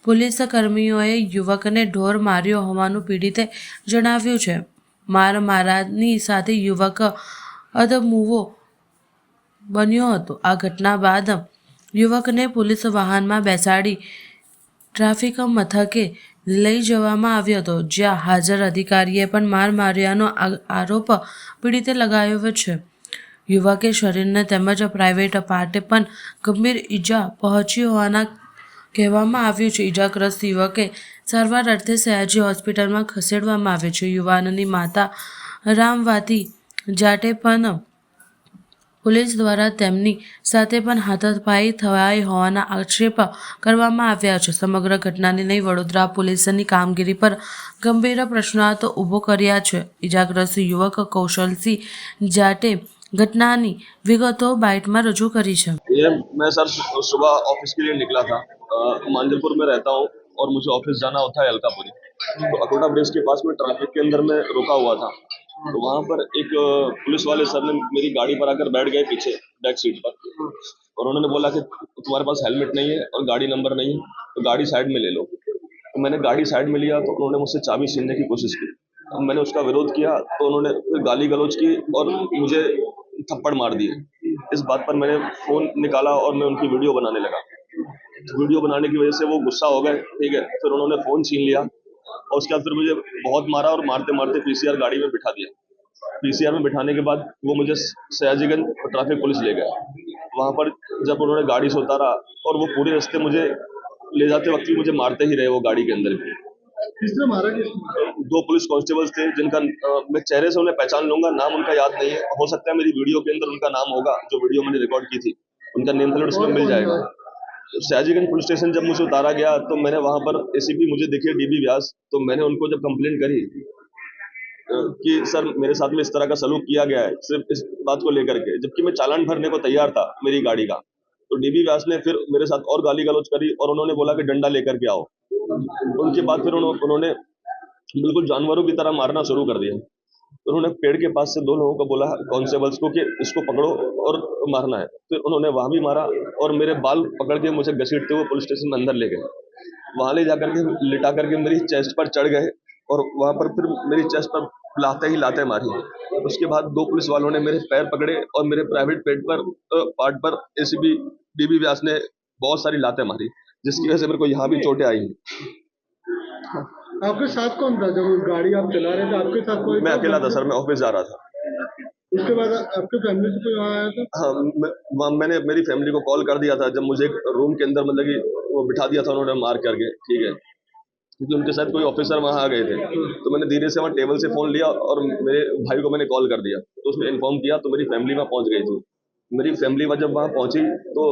પોલીસ કર્મીઓએ યુવકને ઢોર માર્યો હોવાનું પીડિતે જણાવ્યું છે. મારાની સાથે યુવક અધમુવો બન્યો હતો. આ ઘટના બાદ યુવકને પોલીસ વાહનમાં બેસાડી ટ્રાફિક મથકે લઈ જવામાં આવ્યો હતો, જ્યાં હાજર અધિકારીએ પણ માર માર્યાનો આરોપ પીડિતે લગાવ્યો છે. યુવકે શરીરને તેમજ પ્રાઇવેટ પાર્ટે પણ ગંભીર ઈજા પહોંચી હોવાના કહેવામાં આવ્યું છે. ઈજાગ્રસ્ત યુવકે સારવાર અર્થે સયાજી હોસ્પિટલમાં ખસેડવામાં આવ્યો છે. યુવાનની માતા રામવાતી જાટે પણ પોલીસ દ્વારા તેમની સાથે પણ હાથાપાઈ થવાઈ હોવાના આક્ષેપ કરવામાં આવ્યા છે. સમગ્ર ઘટનાને લઈ વડોદરા પોલીસની કામગીરી પર ગંભીર પ્રશ્નાર્થ ઊભો કર્યા છે. ઈજાગ્રસ્ત યુવક કૌશલસિંહ જાટે घटनानी विगतो बाइट में रजू करी है। ये मैं सर सुबह ऑफिस के लिए निकला था, मांजलपुर में रहता हूँ और मुझे ऑफिस जाना होता है अलकापुरी। तो अकोटा ब्रिज के पास में ट्रैफिक के अंदर में रुका हुआ था, तो वहाँ पर एक पुलिस वाले सर ने मेरी गाड़ी पर आकर बैठ गए पीछे बैक सीट पर, और उन्होंने बोला कि तुम्हारे पास हेलमेट नहीं है और गाड़ी नंबर नहीं है तो गाड़ी साइड में ले लो। तो मैंने गाड़ी साइड में लिया तो उन्होंने मुझसे चाबी छीनने की कोशिश की। अब मैंने उसका विरोध किया तो उन्होंने गाली गलौज की और मुझे थप्पड़ मार दिए। इस बात पर मैंने फ़ोन निकाला और मैं उनकी वीडियो बनाने लगा। वीडियो बनाने की वजह से वो गुस्सा हो गए, ठीक है। फिर उन्होंने फ़ोन छीन लिया और उसके बाद फिर मुझे बहुत मारा और मारते मारते पीसीआर गाड़ी में बिठा दिया। पीसीआर में बिठाने के बाद वो मुझे सयाजीगंज ट्रैफिक पुलिस ले गए। वहाँ पर जब उन्होंने गाड़ी से उतारा और वो पूरे रास्ते मुझे ले जाते वक्त भी मुझे मारते ही रहे वो गाड़ी के अंदर भी। किसने मारा? दो पुलिस कांस्टेबल्स थे जिनका मैं चेहरे से उन्हें पहचान लूंगा, नाम उनका याद नहीं है। हो सकता है मेरी वीडियो के अंदर उनका नाम होगा, जो वीडियो मैंने रिकॉर्ड की थी उनका नेम प्लेट उसमें मिल जाएगा। सयाजीगंज पुलिस स्टेशन जब मुझे उतारा गया तो मैंने वहाँ पर एसीपी मुझे दिखे डीबी व्यास, तो मैंने उनको जब कंप्लेंट करी कि सर मेरे साथ में इस तरह का सलूक किया गया है सिर्फ इस बात को लेकर के, जबकि मैं चालान भरने को तैयार था मेरी गाड़ी का, तो डीबी व्यास ने फिर मेरे साथ और गाली गलौज करी और उन्होंने बोला कि डंडा लेकर के आओ। उनके बाद फिर उन्होंने बिल्कुल जानवरों की तरह मारना शुरू कर दिया। उन्होंने पेड़ के पास से दो लोगों को बोला कांस्टेबल्स को कि इसको पकड़ो और मारना है। फिर उन्होंने वहाँ भी मारा और मेरे बाल पकड़ के मुझे घसीटते हुए पुलिस स्टेशन में अंदर ले गए। वहाँ ले जाकर के लिटा करके मेरी चेस्ट पर चढ़ गए और वहाँ पर फिर मेरी चेस्ट पर लाते मारी। उसके बाद दो पुलिस वालों ने मेरे पैर पकड़े और मेरे प्राइवेट पार्ट पर एसीपी डीबी व्यास ने बहुत सारी लातें मारी, जिसकी वजह से मेरे को यहाँ भी चोटें आई। आपके साथ कौन था जब गाड़ी आप चला रहे थे? आपके साथ कोई? मैं अकेला था सर, मैं ऑफिस जा रहा था। उसके बाद आपके फैमिली से कोई वहाँ आया था? हाँ, मैंने मेरी फैमिली को कॉल कर दिया था जब मुझे एक रूम के अंदर मतलब कि वो बिठा दिया था उन्होंने मार करके, ठीक है, क्योंकि उनके साथ कोई ऑफिसर वहाँ आ गए थे। तो मैंने धीरे से वहाँ टेबल से फ़ोन लिया और मेरे भाई को मैंने कॉल कर दिया, तो उसने इन्फॉर्म किया तो मेरी फैमिली वहाँ पहुँच गई थी। मेरी फैमिली जब वहाँ पहुँची तो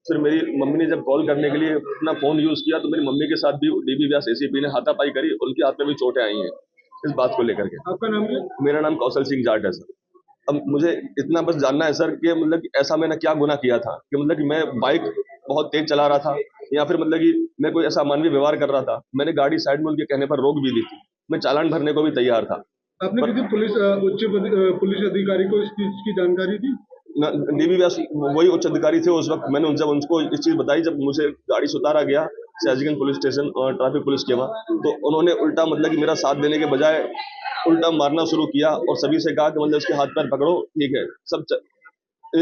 फिर मेरी मम्मी ने जब कॉल करने के लिए अपना फ़ोन यूज़ किया तो मेरी मम्मी के साथ भी डीबी व्यास एसीपी ने हाथापाई करी, उनके हाथ में भी चोटें आई हैं इस बात को लेकर के। आपका नाम क्या? मेरा नाम कौशल सिंह जाट है सर। अब मुझे इतना बस जानना है सर कि मतलब कि ऐसा मैंने क्या गुनाह किया था कि मतलब कि मैं बाइक बहुत तेज चला रहा था या फिर मतलब कि मैं कोई ऐसा मानवीय व्यवहार कर रहा था। मैंने गाड़ी साइड में उनके कहने पर रोक भी दी थी, मैं चालान भरने को भी तैयार था। आपने किसी पुलिस अधिकारी को इस चीज की जानकारी दी? डीबी व्यास वही उच्च अधिकारी थे उस वक्त। मैंने जब उनको इस चीज बताई, जब मुझे गाड़ी से उतारा गया सयाजीगंज पुलिस स्टेशन और ट्रैफिक पुलिस के वहाँ, तो उन्होंने उल्टा मतलब कि मेरा साथ देने के बजाय उल्टा मारना शुरू किया और सभी से कहा कि मतलब इसके हाथ पैर पकड़ो, ठीक है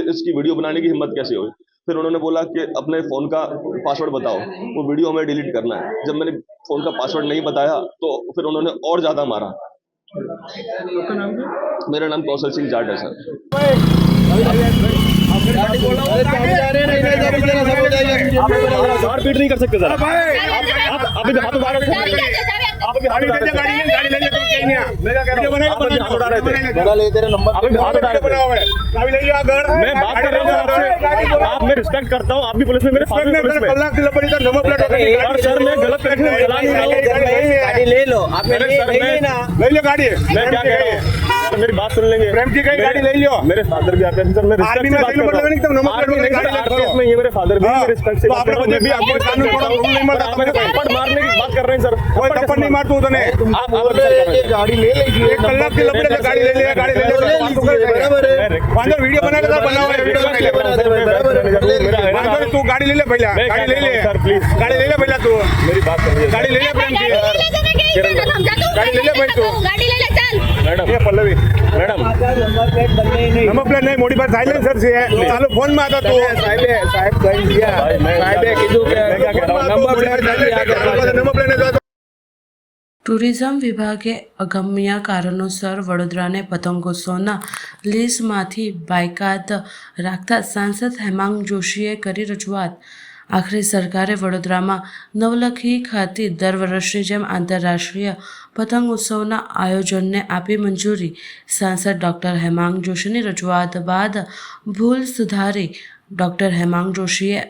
इसकी वीडियो बनाने की हिम्मत कैसे हुई। फिर उन्होंने बोला कि अपने फ़ोन का पासवर्ड बताओ, वो वीडियो हमें डिलीट करना है। जब मैंने फ़ोन का पासवर्ड नहीं बताया तो फिर उन्होंने और ज़्यादा मारा। मेरा नाम कौशल सिंह जाट है सर। मारपीट नहीं कर सकते सर। आप मैं रिस्पेक्ट करता हूँ, आप भी पुलिस में मेरे सर मैं गलत गाड़ी ले लो, आप ले लो गाड़ी। मैं क्या कह रहा हूँ, मेरी बात सुन लेंगे। प्रेम की गाड़ी ले लो। मेरे फादर भी आते हैं सर, मैं रिस्पेक्ट से बात कर रहा हूँ। ये मेरे फादर भी रिस्पेक्ट से बात कर रहा हूँ। मारने की बात कर रहे हैं सर, कोई थप्पड़ नहीं मारता उन्होंने। आप गाड़ी ले लीजिए, कलाक के लपड़े गाड़ी ले लिया, गाड़ी ले वीडियो बनाएगा तू गाड़ी ले ले पहला, गाड़ी ले ले सर प्लीज, गाड़ी ले ले पहला तू, मेरी बात सुनिए, गाड़ी ले ले प्रेम की, गाड़ी ले ले भाई तू, गाड़ी ले ले चल। मैडम ये पल्लवी मैडम नंबर प्लेट नहीं मॉडिफाइड साइलेंसर से है, चालू फोन में आता तो साहब कही दिया साहब कीधું કે मैं क्या कह रहा हूं, नंबर प्लेट ટુરિઝમ વિભાગે અગમ્ય કારણોસર વડોદરાને પતંગોત્સવના લિસ્ટમાંથી બાયકાત રાખતા સાંસદ હેમાંગ જોશીએ કરી રજૂઆત। આખરે સરકારે વડોદરામાં નવલખી ખાતે દર વર્ષની જેમ આંતરરાષ્ટ્રીય પતંગ ઉત્સવના આયોજનને આપી મંજૂરી। સાંસદ ડૉક્ટર હેમાંગ જોશીની રજૂઆત બાદ ભૂલ સુધારી ડૉક્ટર હેમાંગ જોશીએ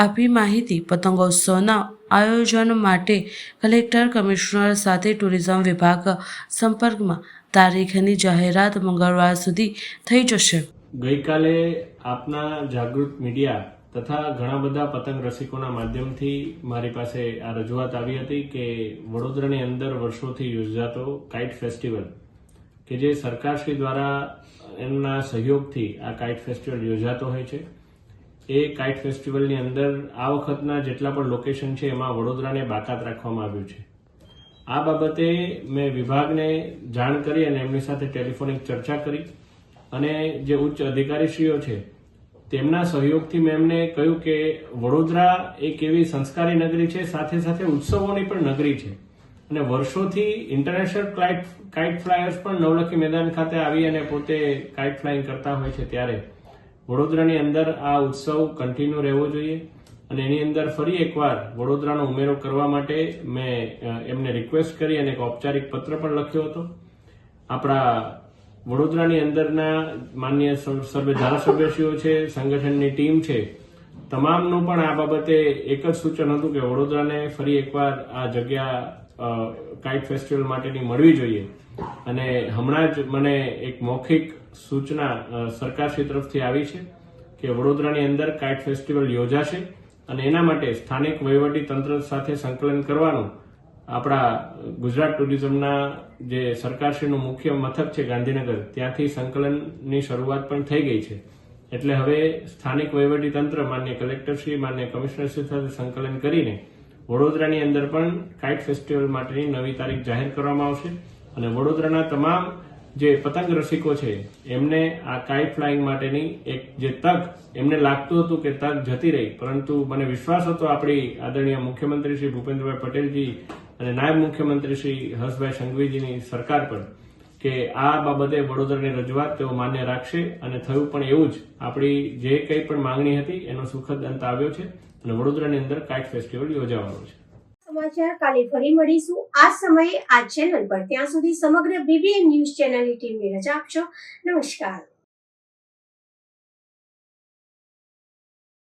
આપી માહિતી। પતંગોત્સવના આયોજન માટે કલેક્ટર કમિશનર સાથે ટુરિઝમ વિભાગ સંપર્કમાં। તારીખની જાહેરાત મંગળવાર સુધી થઈ જશે। ગઈકાલે આપના જાગૃત મીડિયા તથા ઘણા બધા પતંગ રસિકોના માધ્યમથી મારી પાસે આ રજૂઆત આવી હતી કે વડોદરાની અંદર વર્ષોથી યોજાતો કાઇટ ફેસ્ટિવલ કે જે સરકારશ્રી દ્વારા એમના સહયોગથી આ કાઇટ ફેસ્ટિવલ યોજાતો હોય છે, એ કાઇટ ફેસ્ટિવલની અંદર આ વખતના જેટલા પણ લોકેશન છે એમાં વડોદરાને બાકાત રાખવામાં આવ્યું છે। આ બાબતે મેં વિભાગને જાણ કરી અને એમની સાથે ટેલિફોનિક ચર્ચા કરી અને જે ઉચ્ચ અધિકારીશ્રીઓ છે તેમના સહયોગથી મેં એમને કહ્યું કે વડોદરા એક એવી સંસ્કારી નગરી છે, સાથે સાથે ઉત્સવોની પણ નગરી છે અને વર્ષોથી ઇન્ટરનેશનલ કાઇટ ફ્લાયર્સ પણ નવલખી મેદાન ખાતે આવી અને પોતે કાઇટ ફ્લાઇંગ કરતા હોય છે, ત્યારે વડોદરાની અંદર આ ઉત્સવ કન્ટિન્યુ રહેવો જોઈએ અને એની અંદર ફરી એકવાર વડોદરાનો ઉમેરો કરવા માટે મેં એમને રિક્વેસ્ટ કરી અને એક ઔપચારિક પત્ર પણ લખ્યો હતો। આપણા વડોદરાની અંદરના માન્ય સર્વે ધારાસભ્યશ્રીઓ છે, સંગઠનની ટીમ છે, તમામનું પણ આ બાબતે એક જ સૂચન હતું કે વડોદરાને ફરી એકવાર આ જગ્યા કાઇટ ફેસ્ટિવલ માટેની મળવી જોઈએ અને હમણાં જ મને એક મૌખિક સૂચના સરકારશ્રી તરફથી આવી છે કે વડોદરાની અંદર કાઇટ ફેસ્ટિવલ યોજાશે અને એના માટે સ્થાનિક વહીવટી તંત્ર સાથે સંકલન કરવાનું આપણા ગુજરાત ટુરિઝમના જે સરકારશ્રીનું મુખ્ય મથક છે ગાંધીનગર, ત્યાંથી સંકલનની શરૂઆત પણ થઈ ગઈ છે। એટલે હવે સ્થાનિક વહીવટી તંત્ર માન્ય કલેક્ટરશ્રી, માન્ય કમિશનરશ્રી સાથે સંકલન કરીને વડોદરાની અંદર પણ કાઇટ ફેસ્ટિવલ માટેની નવી તારીખ જાહેર કરવામાં આવશે અને વડોદરાના તમામ જે પતંગ રસિકો છે એમને આ કાઇટ ફ્લાઇંગ માટેની એક જે તક એમને લાગતું હતું કે તક જતી રહી, પરંતુ મને વિશ્વાસ હતો આપણી આદરણીય મુખ્યમંત્રી શ્રી ભૂપેન્દ્રભાઈ પટેલજી અને નાયબ મુખ્યમંત્રી શ્રી હર્ષભાઈ સંઘવીજીની સરકાર પર કે આ બાબતે વડોદરાની રજૂઆત તેઓ માન્ય રાખશે અને થયું પણ એવું જ। આપણી જે કંઈ પણ માંગણી હતી એનો સુખદ અંત આવ્યો છે અને વડોદરાની અંદર કાઇટ ફેસ્ટિવલ યોજાવાનો છે। સમાચાર કાલે ફરી મળીશું આ સમયે આ ચેનલ પર। ત્યાં સુધી સમગ્ર BBN ન્યૂઝ ચેનલની ટીમને રજા આપશો। નમસ્કાર।